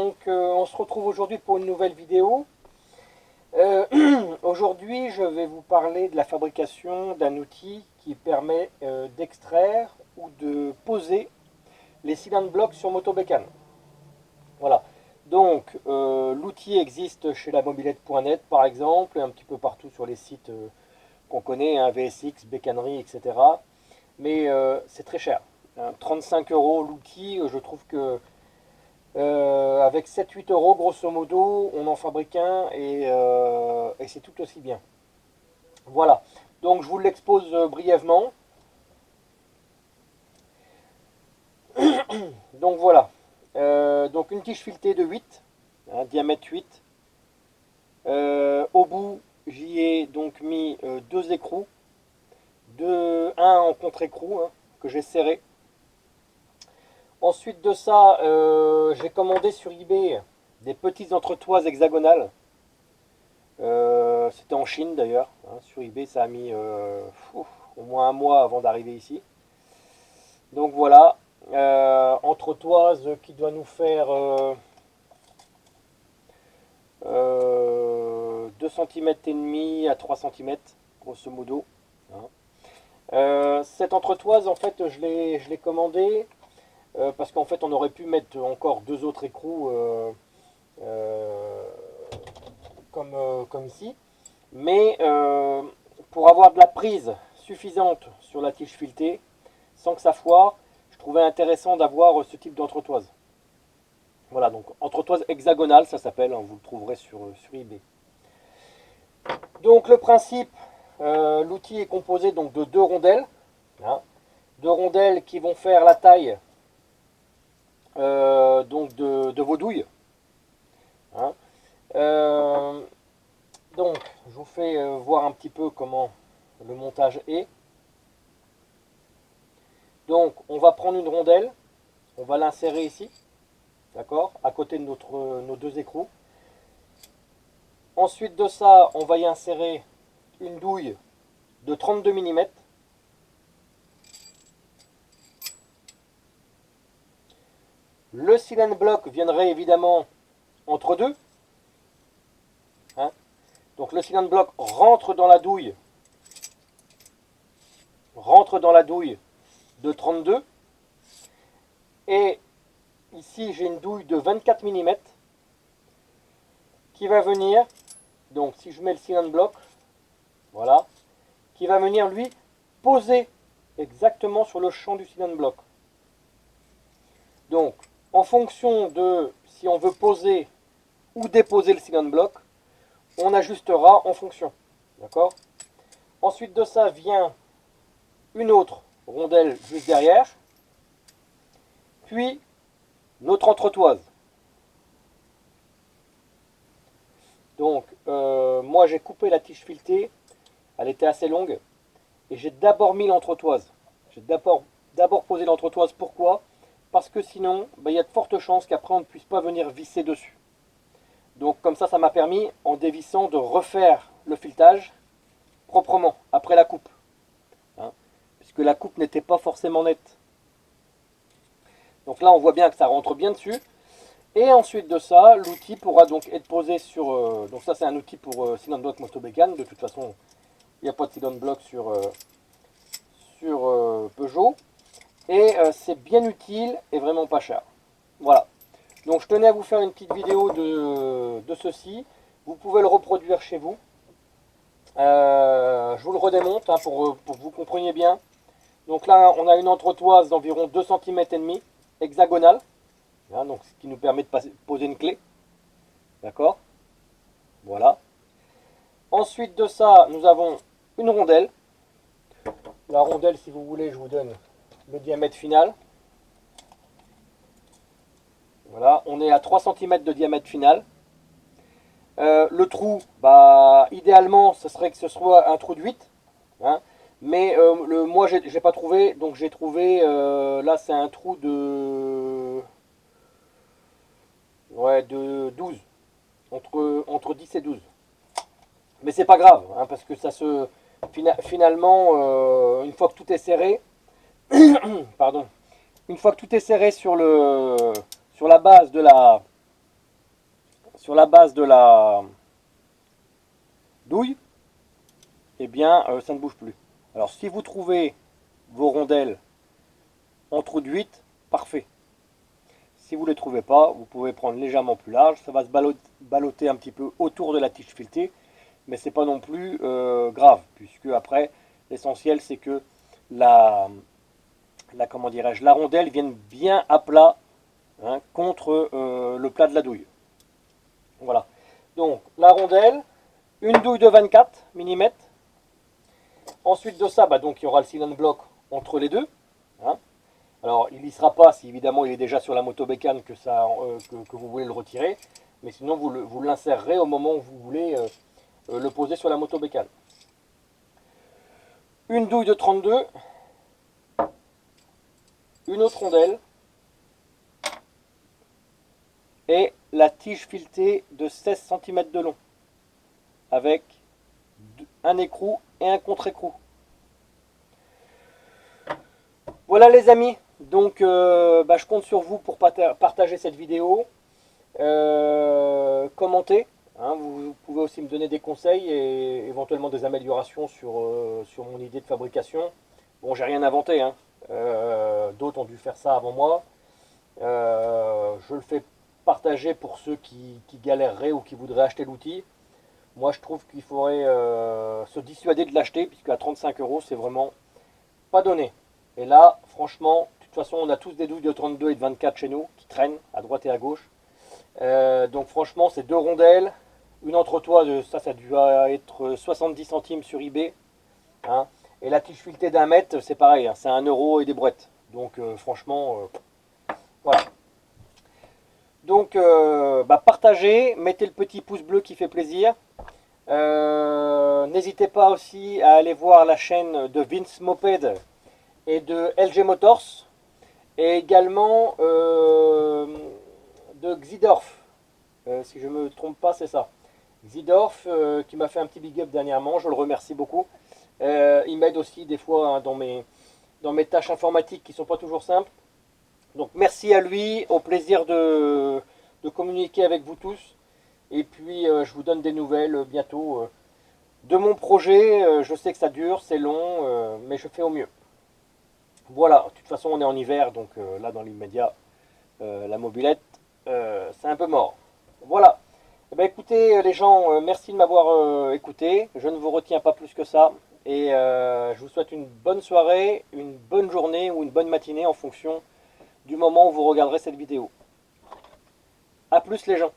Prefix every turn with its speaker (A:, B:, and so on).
A: On se retrouve aujourd'hui pour une nouvelle vidéo. Aujourd'hui, je vais vous parler de la fabrication d'un outil qui permet d'extraire ou de poser les cylindres blocs sur motobécane. Voilà. Donc, l'outil existe chez la mobilette.net par exemple, et un petit peu partout sur les sites qu'on connaît, hein, VSX, Bécannerie, etc. Mais c'est très cher. 35 € l'outil, je trouve que avec 7-8 € grosso modo, on en fabrique un et c'est tout aussi bien. Voilà, donc je vous l'expose brièvement. Donc voilà, donc une tige filetée de 8, hein, diamètre 8. Au bout, j'y ai donc mis deux écrous, un en contre-écrou hein, que j'ai serré. Ensuite de ça, j'ai commandé sur eBay des petites entretoises hexagonales. C'était en Chine d'ailleurs. Hein, sur eBay, ça a mis au moins un mois avant d'arriver ici. Donc voilà, entretoise qui doit nous faire 2 cm et demi à 3 cm, grosso modo. Hein. Cette entretoise, en fait, je l'ai commandée parce qu'en fait, on aurait pu mettre encore deux autres écrous comme ici. Mais pour avoir de la prise suffisante sur la tige filetée, sans que ça foire, je trouvais intéressant d'avoir ce type d'entretoise. Voilà, donc entretoise hexagonale, ça s'appelle, hein, vous le trouverez sur eBay. Donc le principe, l'outil est composé donc de deux rondelles, hein, deux rondelles qui vont faire la taille donc de vos douilles. Hein. Donc je vous fais voir un petit peu comment le montage est. Donc on va prendre une rondelle, on va l'insérer ici, d'accord, à côté de nos deux écrous. Ensuite de ça, on va y insérer une douille de 32 mm. Le cylindre bloc viendrait évidemment entre deux. Hein. Donc le cylindre bloc rentre dans la douille de 32. Et ici, j'ai une douille de 24 mm qui va venir, donc si je mets le cylindre bloc, voilà, qui va venir lui poser exactement sur le champ du cylindre bloc. Donc, en fonction de si on veut poser ou déposer le cylindre bloc, on ajustera en fonction. D'accord? Ensuite de ça vient une autre rondelle juste derrière, puis notre entretoise. Donc, moi j'ai coupé la tige filetée, elle était assez longue, et j'ai d'abord mis l'entretoise. J'ai d'abord posé l'entretoise. Pourquoi? Parce que sinon, il y a de fortes chances qu'après on ne puisse pas venir visser dessus. Donc comme ça m'a permis, en dévissant, de refaire le filetage proprement, après la coupe. Hein, puisque la coupe n'était pas forcément nette. Donc là, on voit bien que ça rentre bien dessus. Et ensuite de ça, l'outil pourra donc être posé sur... donc ça, c'est un outil pour cylindre bloc motobécane. De toute façon, il n'y a pas de cylindre bloc sur Peugeot. Et c'est bien utile et vraiment pas cher. Voilà. Donc je tenais à vous faire une petite vidéo de ceci. Vous pouvez le reproduire chez vous. Je vous le redémonte hein, pour que vous compreniez bien. Donc là, on a une entretoise d'environ 2 cm et demi, hexagonale. Hein, donc, ce qui nous permet de poser une clé. D'accord? Voilà. Ensuite de ça, nous avons une rondelle. La rondelle, si vous voulez, je vous donne le diamètre final. Voilà, on est à 3 cm de diamètre final. Le trou, idéalement, ce serait que ce soit un trou de 8. Hein, mais moi, j'ai pas trouvé. Donc, j'ai trouvé, là, c'est un trou de 12. Entre 10 et 12. Mais c'est pas grave, hein, parce que ça se... Finalement, une fois que tout est serré, pardon, une fois que tout est serré sur la base de la sur la base de la douille, eh bien ça ne bouge plus. Alors si vous trouvez vos rondelles en trou de 8, parfait. Si vous ne les trouvez pas, vous pouvez prendre légèrement plus large. Ça va se balloter un petit peu autour de la tige filetée, mais c'est pas non plus grave, puisque après, l'essentiel c'est que comment dirais-je, la rondelle vienne bien à plat, hein, contre le plat de la douille. Voilà. Donc la rondelle, une douille de 24 mm. Ensuite de ça, donc il y aura le cylinder block entre les deux, hein. Alors, il n'y sera pas si évidemment il est déjà sur la motobécane que vous voulez le retirer. Mais sinon, vous l'insérerez au moment où vous voulez le poser sur la motobécane. Une douille de 32, une autre rondelle et la tige filetée de 16 cm de long avec un écrou et un contre-écrou. Voilà les amis, donc je compte sur vous pour partager cette vidéo, commenter, hein, vous pouvez aussi me donner des conseils et éventuellement des améliorations sur mon idée de fabrication. Bon, j'ai rien inventé, hein. D'autres ont dû faire ça avant moi. Je le fais partager pour ceux qui galéreraient ou qui voudraient acheter l'outil. Moi je trouve qu'il faudrait se dissuader de l'acheter, puisque à 35 € c'est vraiment pas donné. Et là, franchement, de toute façon, on a tous des douilles de 32 et de 24 chez nous qui traînent à droite et à gauche. Donc franchement, c'est deux rondelles, une entretoise, ça a dû être 70 centimes sur eBay, hein. Et la tige filetée d'1 mètre, c'est pareil, hein, c'est 1 € et des brouettes. Donc franchement, voilà. Donc partagez, mettez le petit pouce bleu qui fait plaisir. N'hésitez pas aussi à aller voir la chaîne de Vince Moped et de LG Motors, et également de Xidorf, si je ne me trompe pas, c'est ça. Xidorf qui m'a fait un petit big up dernièrement, je le remercie beaucoup. Il m'aide aussi des fois, hein, dans mes tâches informatiques qui ne sont pas toujours simples. Donc merci à lui, au plaisir de communiquer avec vous tous. Et puis je vous donne des nouvelles bientôt de mon projet. Je sais que ça dure, c'est long, mais je fais au mieux. Voilà, de toute façon on est en hiver, donc là dans l'immédiat, la mobilette, c'est un peu mort. Voilà. Eh bien, écoutez les gens, merci de m'avoir écouté. Je ne vous retiens pas plus que ça. Et je vous souhaite une bonne soirée, une bonne journée ou une bonne matinée en fonction du moment où vous regarderez cette vidéo. A plus les gens.